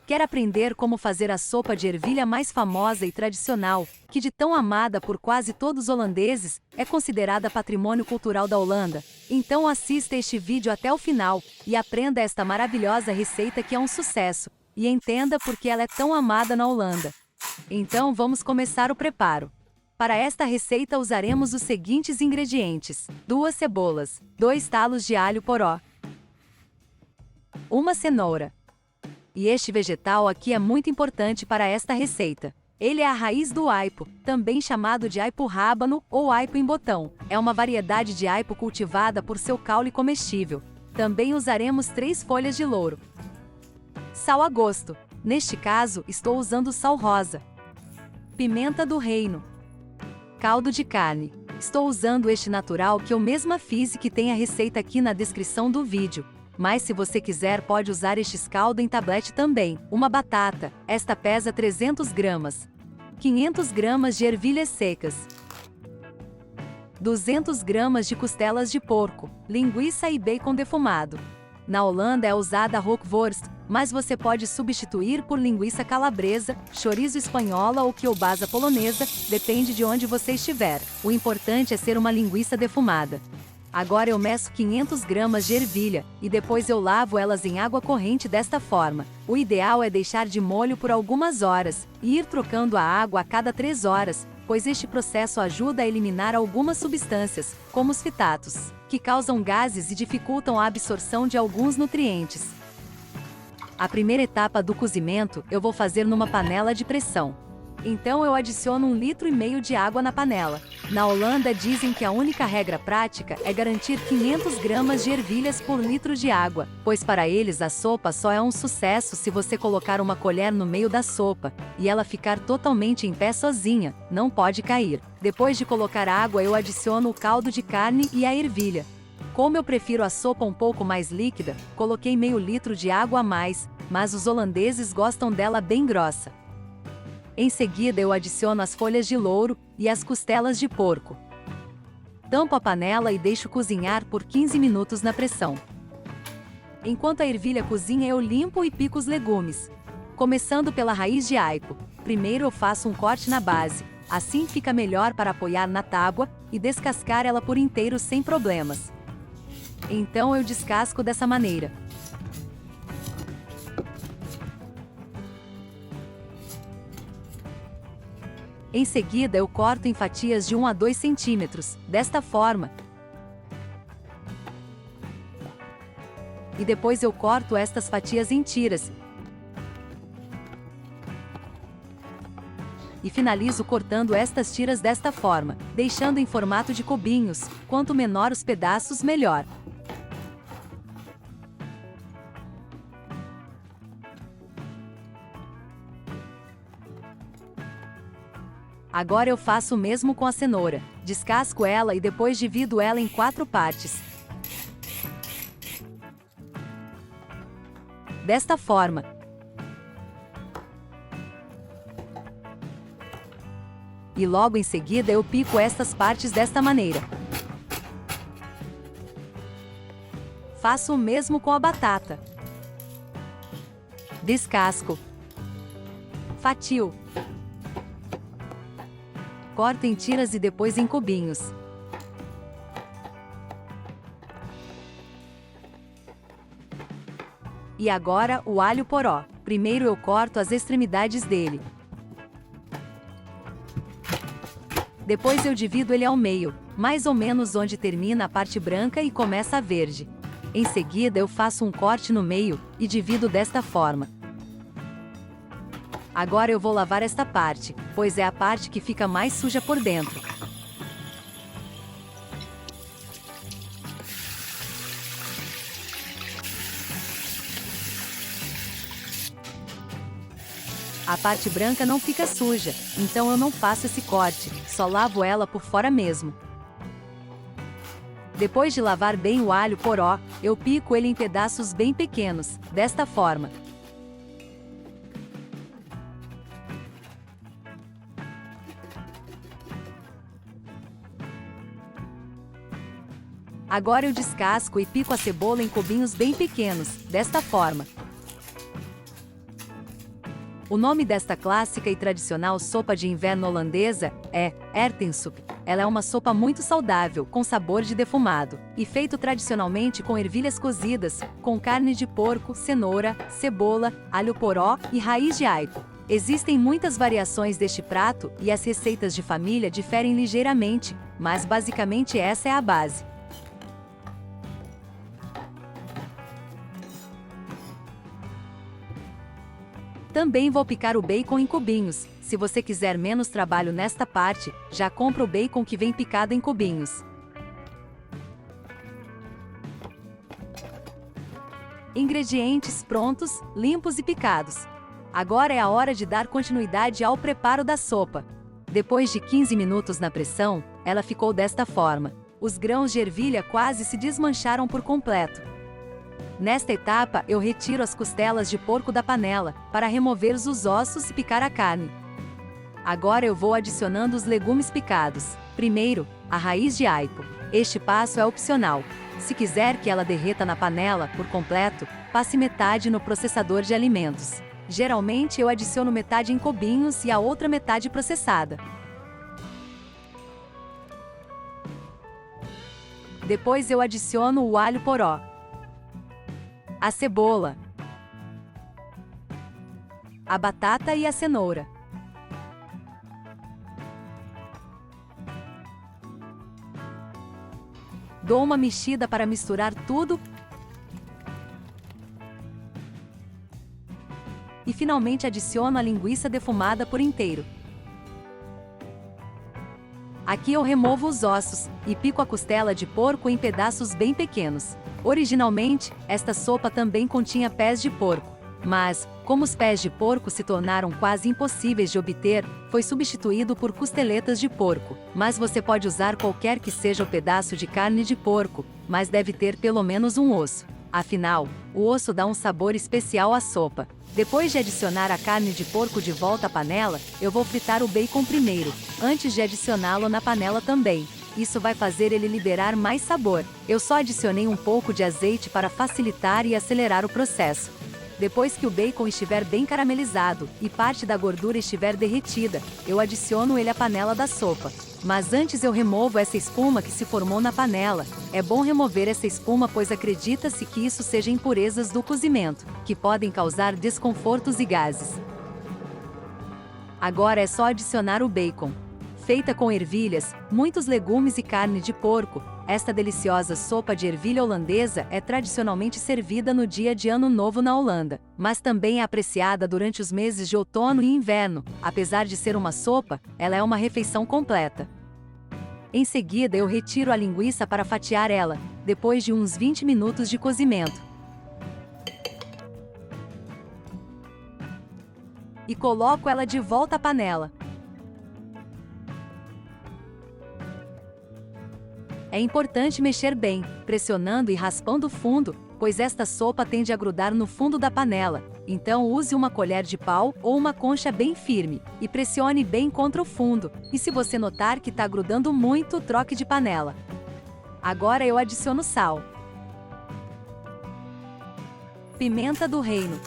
Quer aprender como fazer a sopa de ervilha mais famosa e tradicional, que de tão amada por quase todos os holandeses, é considerada patrimônio cultural da Holanda? Então assista este vídeo até o final, e aprenda esta maravilhosa receita que é um sucesso, e entenda por que ela é tão amada na Holanda. Então vamos começar o preparo. Para esta receita usaremos os seguintes ingredientes: 2 cebolas, 2 talos de alho poró, 1 cenoura. E este vegetal aqui é muito importante para esta receita. Ele é a raiz do aipo, também chamado de aipo rábano ou aipo em botão. É uma variedade de aipo cultivada por seu caule comestível. Também usaremos 3 folhas de louro. Sal a gosto. Neste caso, estou usando sal rosa. Pimenta do reino. Caldo de carne. Estou usando este natural que eu mesma fiz e que tem a receita aqui na descrição do vídeo. Mas se você quiser pode usar este caldo em tablete também. Uma batata, esta pesa 300 gramas. 500 gramas de ervilhas secas. 200 gramas de costelas de porco, linguiça e bacon defumado. Na Holanda é usada a roquefort, mas você pode substituir por linguiça calabresa, chorizo espanhola ou kielbasa polonesa, depende de onde você estiver. O importante é ser uma linguiça defumada. Agora eu meço 500 gramas de ervilha, e depois eu lavo elas em água corrente desta forma. O ideal é deixar de molho por algumas horas, e ir trocando a água a cada 3 horas, pois este processo ajuda a eliminar algumas substâncias, como os fitatos, que causam gases e dificultam a absorção de alguns nutrientes. A primeira etapa do cozimento eu vou fazer numa panela de pressão. Então eu adiciono 1,5 litro de água na panela. Na Holanda dizem que a única regra prática é garantir 500 gramas de ervilhas por litro de água, pois para eles a sopa só é um sucesso se você colocar uma colher no meio da sopa, e ela ficar totalmente em pé sozinha, não pode cair. Depois de colocar água eu adiciono o caldo de carne e a ervilha. Como eu prefiro a sopa um pouco mais líquida, coloquei meio litro de água a mais, mas os holandeses gostam dela bem grossa. Em seguida eu adiciono as folhas de louro e as costelas de porco. Tampo a panela e deixo cozinhar por 15 minutos na pressão. Enquanto a ervilha cozinha eu limpo e pico os legumes. Começando pela raiz de aipo. Primeiro eu faço um corte na base, assim fica melhor para apoiar na tábua e descascar ela por inteiro sem problemas. Então eu descasco dessa maneira. Em seguida eu corto em fatias de 1 a 2 centímetros, desta forma. E depois eu corto estas fatias em tiras. E finalizo cortando estas tiras desta forma, deixando em formato de cubinhos. Quanto menor os pedaços, melhor. Agora eu faço o mesmo com a cenoura. Descasco ela e depois divido ela em 4 partes. Desta forma. E logo em seguida eu pico estas partes desta maneira. Faço o mesmo com a batata. Descasco. Fatio. Corto em tiras e depois em cubinhos. E agora o alho poró. Primeiro eu corto as extremidades dele. Depois eu divido ele ao meio, mais ou menos onde termina a parte branca e começa a verde. Em seguida eu faço um corte no meio e divido desta forma. Agora eu vou lavar esta parte, pois é a parte que fica mais suja por dentro. A parte branca não fica suja, então eu não faço esse corte, só lavo ela por fora mesmo. Depois de lavar bem o alho poró, eu pico ele em pedaços bem pequenos, desta forma. Agora eu descasco e pico a cebola em cubinhos bem pequenos, desta forma. O nome desta clássica e tradicional sopa de inverno holandesa é erwtensoep. Ela é uma sopa muito saudável, com sabor de defumado, e feito tradicionalmente com ervilhas cozidas, com carne de porco, cenoura, cebola, alho poró e raiz de aipo. Existem muitas variações deste prato e as receitas de família diferem ligeiramente, mas basicamente essa é a base. Também vou picar o bacon em cubinhos. Se você quiser menos trabalho nesta parte, já compra o bacon que vem picado em cubinhos. Ingredientes prontos, limpos e picados. Agora é a hora de dar continuidade ao preparo da sopa. Depois de 15 minutos na pressão, ela ficou desta forma. Os grãos de ervilha quase se desmancharam por completo. Nesta etapa, eu retiro as costelas de porco da panela, para remover os ossos e picar a carne. Agora eu vou adicionando os legumes picados. Primeiro, a raiz de aipo. Este passo é opcional. Se quiser que ela derreta na panela por completo, passe metade no processador de alimentos. Geralmente eu adiciono metade em cubinhos e a outra metade processada. Depois eu adiciono o alho poró, a cebola, a batata e a cenoura. Dou uma mexida para misturar tudo. E finalmente adiciono a linguiça defumada por inteiro. Aqui eu removo os ossos e pico a costela de porco em pedaços bem pequenos. Originalmente, esta sopa também continha pés de porco, mas, como os pés de porco se tornaram quase impossíveis de obter, foi substituído por costeletas de porco. Mas você pode usar qualquer que seja o pedaço de carne de porco, mas deve ter pelo menos um osso. Afinal, o osso dá um sabor especial à sopa. Depois de adicionar a carne de porco de volta à panela, eu vou fritar o bacon primeiro, antes de adicioná-lo na panela também. Isso vai fazer ele liberar mais sabor. Eu só adicionei um pouco de azeite para facilitar e acelerar o processo. Depois que o bacon estiver bem caramelizado e parte da gordura estiver derretida, eu adiciono ele à panela da sopa. Mas antes eu removo essa espuma que se formou na panela. É bom remover essa espuma pois acredita-se que isso seja impurezas do cozimento, que podem causar desconfortos e gases. Agora é só adicionar o bacon. Feita com ervilhas, muitos legumes e carne de porco, esta deliciosa sopa de ervilha holandesa é tradicionalmente servida no dia de Ano Novo na Holanda, mas também é apreciada durante os meses de outono e inverno. Apesar de ser uma sopa, ela é uma refeição completa. Em seguida eu retiro a linguiça para fatiar ela, depois de uns 20 minutos de cozimento. E coloco ela de volta à panela. É importante mexer bem, pressionando e raspando o fundo, pois esta sopa tende a grudar no fundo da panela. Então use uma colher de pau ou uma concha bem firme, e pressione bem contra o fundo. E se você notar que está grudando muito, troque de panela. Agora eu adiciono sal, pimenta do reino,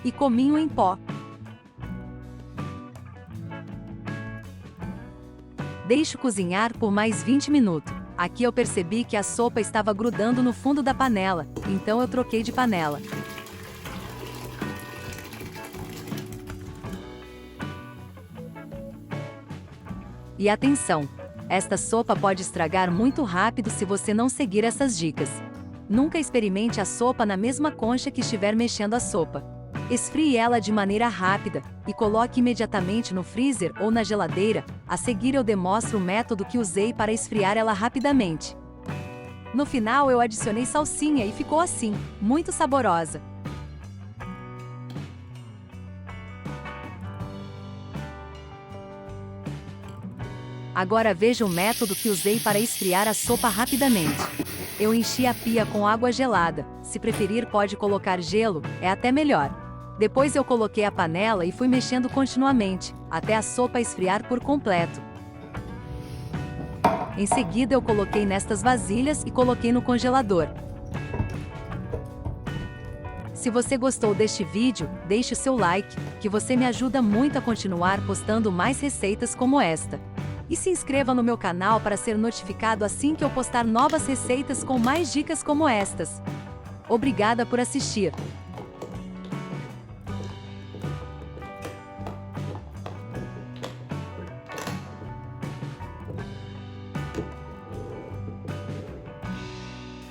e cominho em pó. Deixo cozinhar por mais 20 minutos. Aqui eu percebi que a sopa estava grudando no fundo da panela, então eu troquei de panela. E atenção! Esta sopa pode estragar muito rápido se você não seguir essas dicas. Nunca experimente a sopa na mesma concha que estiver mexendo a sopa. Esfrie ela de maneira rápida e coloque imediatamente no freezer ou na geladeira. A seguir eu demonstro o método que usei para esfriar ela rapidamente. No final eu adicionei salsinha e ficou assim, muito saborosa. Agora veja o método que usei para esfriar a sopa rapidamente. Eu enchi a pia com água gelada. Se preferir pode colocar gelo, é até melhor. Depois eu coloquei a panela e fui mexendo continuamente, até a sopa esfriar por completo. Em seguida eu coloquei nestas vasilhas e coloquei no congelador. Se você gostou deste vídeo, deixe o seu like, que você me ajuda muito a continuar postando mais receitas como esta. E se inscreva no meu canal para ser notificado assim que eu postar novas receitas com mais dicas como estas. Obrigada por assistir!